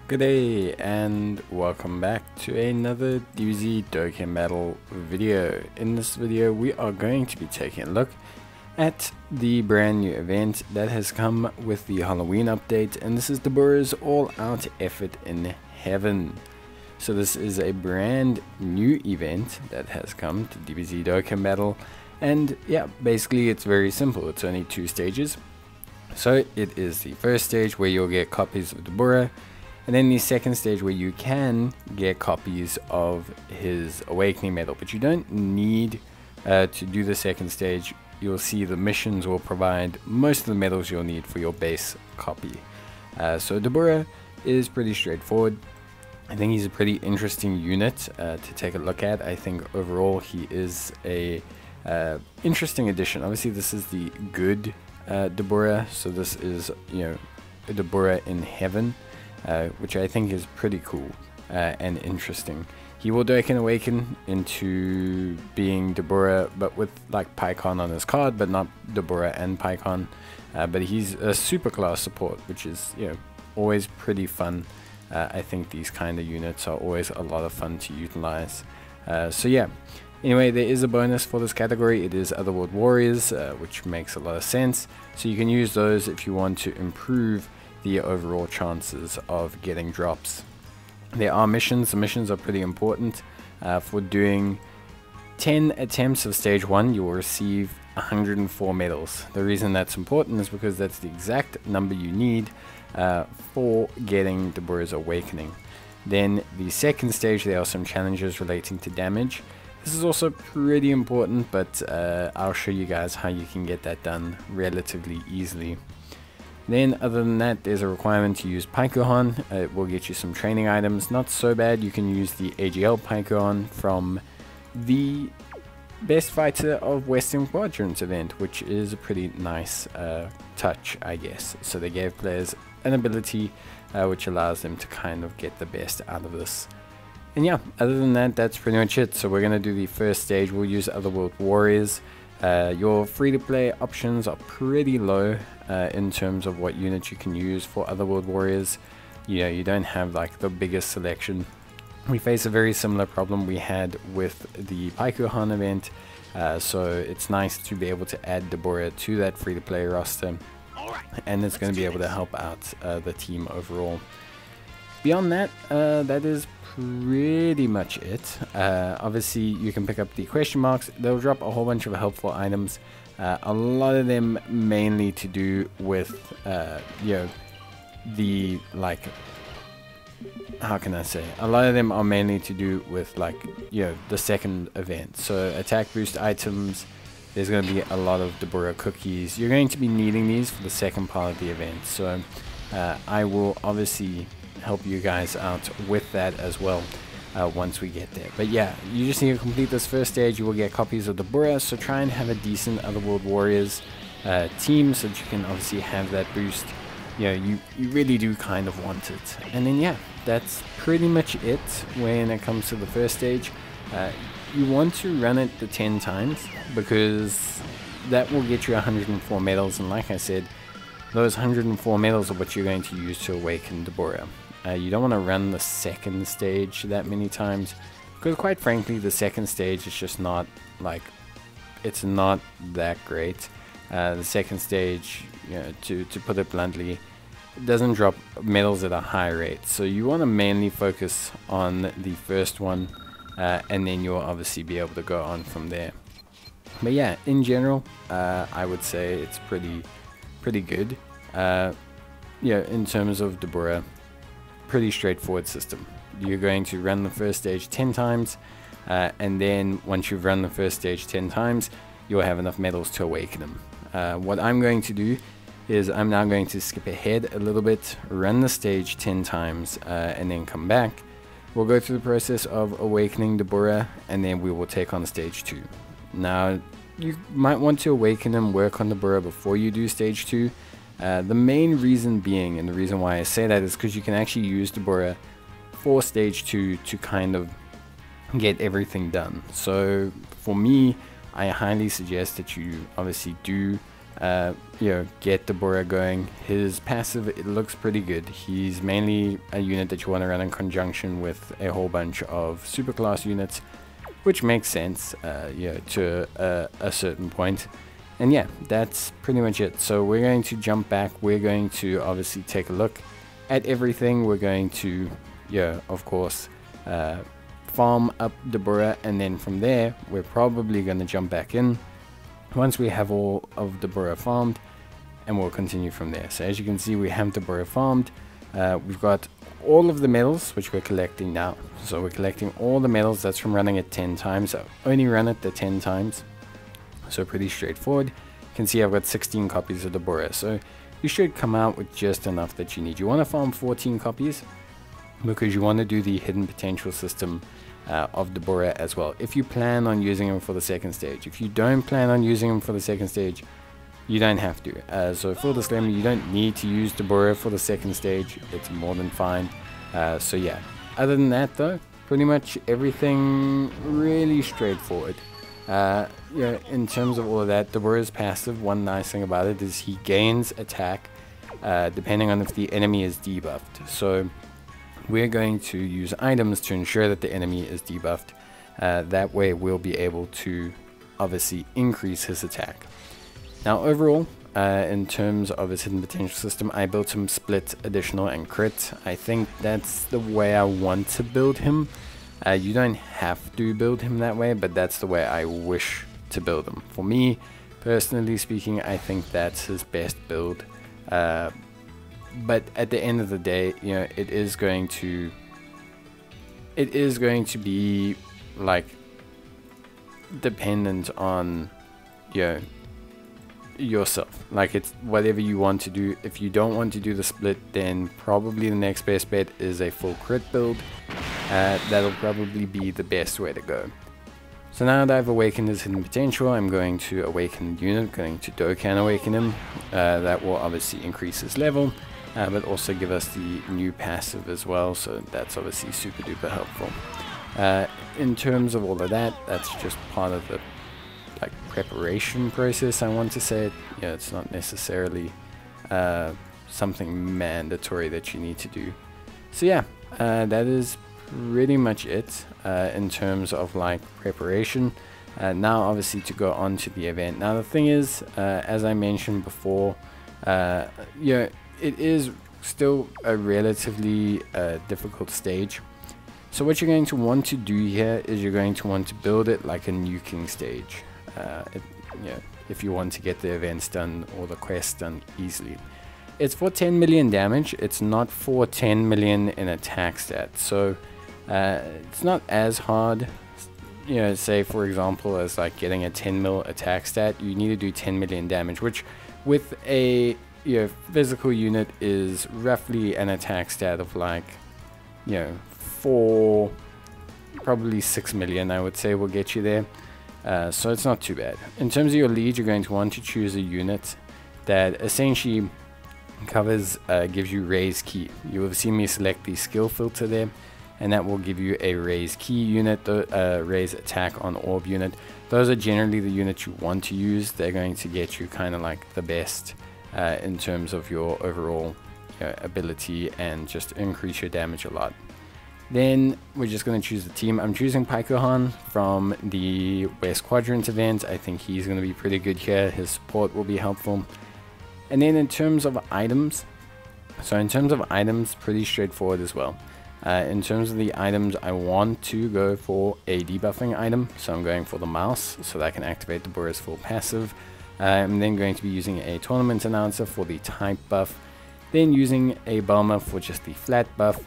Good day and welcome back to another DBZ Dokkan Battle video. In this video we are going to be taking a look at the brand new event that has come with the Halloween update, and this is Dabura'S All Out Effort in Heaven. So this is a brand new event that has come to DBZ Dokkan Battle, and yeah, basically it's very simple. It's only 2 stages. So it is the first stage where you'll get copies of Dabura, and then the second stage where you can get copies of his Awakening medal, but you don't need to do the second stage. You'll see the missions will provide most of the medals you'll need for your base copy. So Dabura is pretty straightforward. I think he's a pretty interesting unit to take a look at. I think overall he is a interesting addition. Obviously this is the good Dabura, so this is, you know, a Dabura in heaven. Which I think is pretty cool and interesting. He will Dokkan Awaken into being Dabura, but with like PyCon on his card, but not Dabura and PyCon. But he's a super class support, which is, you know, always pretty fun. I think these kind of units are always a lot of fun to utilize. So yeah. Anyway, there is a bonus for this category. It is Otherworld Warriors, which makes a lot of sense. So you can use those if you want to improve the overall chances of getting drops. There are missions. The missions are pretty important. For doing 10 attempts of stage 1, you will receive 104 medals. The reason that's important is because that's the exact number you need for getting Dabura'S Awakening. Then the second stage, there are some challenges relating to damage. This is also pretty important, but I'll show you guys how you can get that done relatively easily. Then other than that, there's a requirement to use Paikuhan. It will get you some training items. Not so bad. You can use the AGL Paikuhan from the Best Fighter of Western Quadrants event, which is a pretty nice touch, I guess. So they gave players an ability which allows them to kind of get the best out of this. And yeah, other than that, that's pretty much it. So we're going to do the first stage. We'll use Otherworld Warriors. Your free-to-play options are pretty low in terms of what units you can use for Otherworld Warriors. You know, you don't have like the biggest selection. We face a very similar problem we had with the Paikuhan event, so it's nice to be able to add Dabura to that free-to-play roster, and it's going to be able to help out the team overall. Beyond that, that is pretty much it. Obviously you can pick up the question marks. They'll drop a whole bunch of helpful items, a lot of them mainly to do with you know, the, like, how can I say, a lot of them are mainly to do with, like, you know, the second event. So attack boost items, there's going to be a lot of Dabura cookies. You're going to be needing these for the second part of the event, so I will obviously help you guys out with that as well once we get there. But yeah, you just need to complete this first stage. You will get copies of Dabura, so try and have a decent Otherworld Warriors team so that you can obviously have that boost. You know, you really do kind of want it. And then yeah, that's pretty much it when it comes to the first stage. You want to run it the 10 times because that will get you 104 medals, and like I said, those 104 medals are what you're going to use to awaken Dabura. You don't want to run the second stage that many times, because quite frankly the second stage is just not, like, it's not that great. The second stage, you know, to put it bluntly, doesn't drop medals at a high rate, so you want to mainly focus on the first one, and then you'll obviously be able to go on from there. But yeah, in general, I would say it's pretty good. Yeah, in terms of Dabura, pretty straightforward system. You're going to run the first stage 10 times, and then once you've run the first stage 10 times, you'll have enough medals to awaken them. What I'm going to do is I'm now going to skip ahead a little bit, run the stage 10 times, and then come back. We'll go through the process of awakening Dabura, and then we will take on stage 2. Now, you might want to awaken and work on Dabura before you do stage 2. The main reason being, and the reason why I say that, is because you can actually use Dabura for stage 2 to kind of get everything done. So for me, I highly suggest that you obviously do get Dabura going. His passive, it looks pretty good. He's mainly a unit that you want to run in conjunction with a whole bunch of superclass units, which makes sense, to a certain point. And yeah, that's pretty much it. So we're going to jump back. We're going to obviously take a look at everything. We're going to, of course, farm up Dabura, and then from there, we're probably going to jump back in once we have all of Dabura farmed, and we'll continue from there. So as you can see, we have Dabura farmed. We've got all of the medals, which we're collecting now. So we're collecting all the medals. That's from running it 10 times. I only run it the 10 times. So pretty straightforward. You can see I've got 16 copies of Dabura. So you should come out with just enough that you need. You want to farm 14 copies because you want to do the hidden potential system of Dabura as well, if you plan on using him for the second stage. If you don't plan on using him for the second stage, you don't have to. So full disclaimer, you don't need to use Dabura for the second stage. It's more than fine. So yeah, other than that though, pretty much everything really straightforward. In terms of all of that, Dabura's passive, one nice thing about it is he gains attack depending on if the enemy is debuffed. So we're going to use items to ensure that the enemy is debuffed. That way we'll be able to obviously increase his attack. Now overall, in terms of his hidden potential system, I built him split, additional, and crit. I think that's the way I want to build him. You don't have to build him that way, but that's the way I wish to build him. For me, personally speaking, I think that's his best build. But at the end of the day, it is going to be like dependent on yourself. Like, it's whatever you want to do. If you don't want to do the split, then probably the next best bet is a full crit build. That'll probably be the best way to go. So now that I've awakened his hidden potential, I'm going to awaken the unit, going to Dokkan awaken him. That will obviously increase his level, but also give us the new passive as well, so that's obviously super duper helpful. In terms of all of that, that's just part of the preparation process, I want to say. It's not necessarily something mandatory that you need to do. So yeah, that is pretty much it in terms of preparation. Now obviously to go on to the event. Now the thing is, as I mentioned before, it is still a relatively difficult stage. So what you're going to want to do here is you're going to want to build it like a nuking stage. If you want to get the events done or the quests done easily. It's for 10 million damage. It's not for 10 million in attack stat. So it's not as hard, say for example as getting a 10 mil attack stat. You need to do 10 million damage, which with a physical unit is roughly an attack stat of probably 6 million, I would say, will get you there. So it's not too bad. In terms of your lead, you're going to want to choose a unit that essentially covers, gives you raise key. You will see me select the skill filter there, and that will give you a raise key unit, raise attack on orb unit. Those are generally the units you want to use. They're going to get you kind of the best in terms of your overall ability and just increase your damage a lot. Then we're just going to choose the team. I'm choosing Paikohan from the West Quadrant event. I think he's going to be pretty good here. His support will be helpful. And then in terms of items, pretty straightforward as well. In terms of the items, I want to go for a debuffing item. So I'm going for the mouse so that I can activate Dabura's full passive. I'm then going to be using a tournament announcer for the type buff. Then using a bomber for just the flat buff.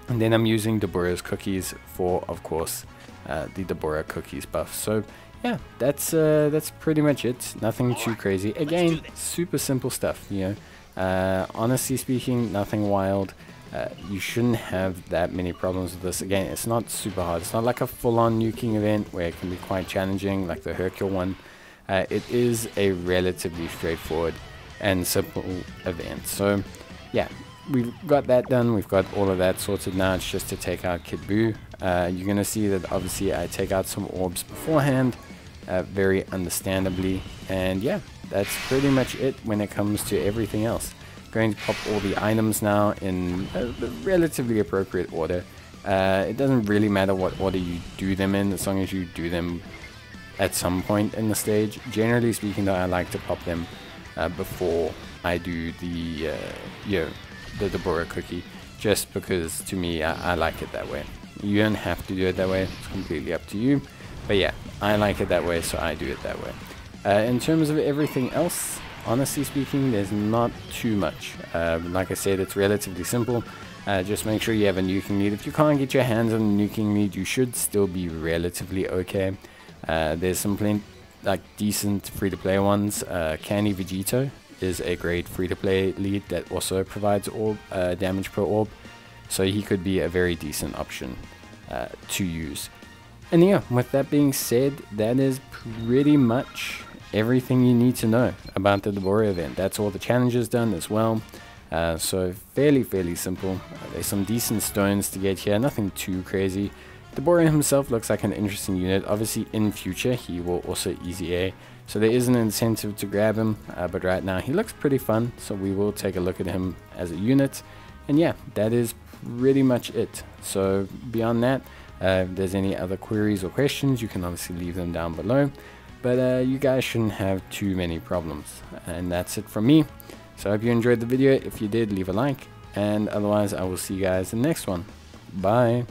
And then I'm using Dabura'S cookies for, of course, the Dabura cookies buff. So yeah, that's pretty much it. Nothing too crazy. Again, super simple stuff. Honestly speaking, nothing wild. You shouldn't have that many problems with this. Again, it's not super hard. It's not like a full-on nuking event where it can be quite challenging, like the Hercule one. It is a relatively straightforward and simple event. So yeah. We've got that done. We've got all of that sorted. Now it's just to take out Kid Buu. You're going to see that obviously I take out some orbs beforehand, very understandably. And yeah, that's pretty much it when it comes to everything else. Going to pop all the items now in a relatively appropriate order. It doesn't really matter what order you do them in, as long as you do them at some point in the stage. Generally speaking though, I like to pop them before I do the Dabura cookie, just because to me I like it that way. You don't have to do it that way, it's completely up to you, but yeah, I like it that way, so I do it that way. In terms of everything else, honestly speaking, there's not too much. Like I said, it's relatively simple. Just make sure you have a nuking lead. If you can't get your hands on a nuking lead, you should still be relatively okay. There's some decent free-to-play ones. Candy Vegito is a great free-to-play lead that also provides orb damage per orb, so he could be a very decent option to use. And yeah, with that being said, that is pretty much everything you need to know about the Dabura event. That's all the challenges done as well. So fairly simple. There's some decent stones to get here, nothing too crazy. Dabura himself looks like an interesting unit. Obviously in future he will also easy A, so there is an incentive to grab him, but right now he looks pretty fun, so we will take a look at him as a unit. And yeah, that is pretty much it. So beyond that, if there's any other queries or questions, you can obviously leave them down below, but you guys shouldn't have too many problems. And that's it from me. So I hope you enjoyed the video. If you did, leave a like, and otherwise I will see you guys in the next one. Bye.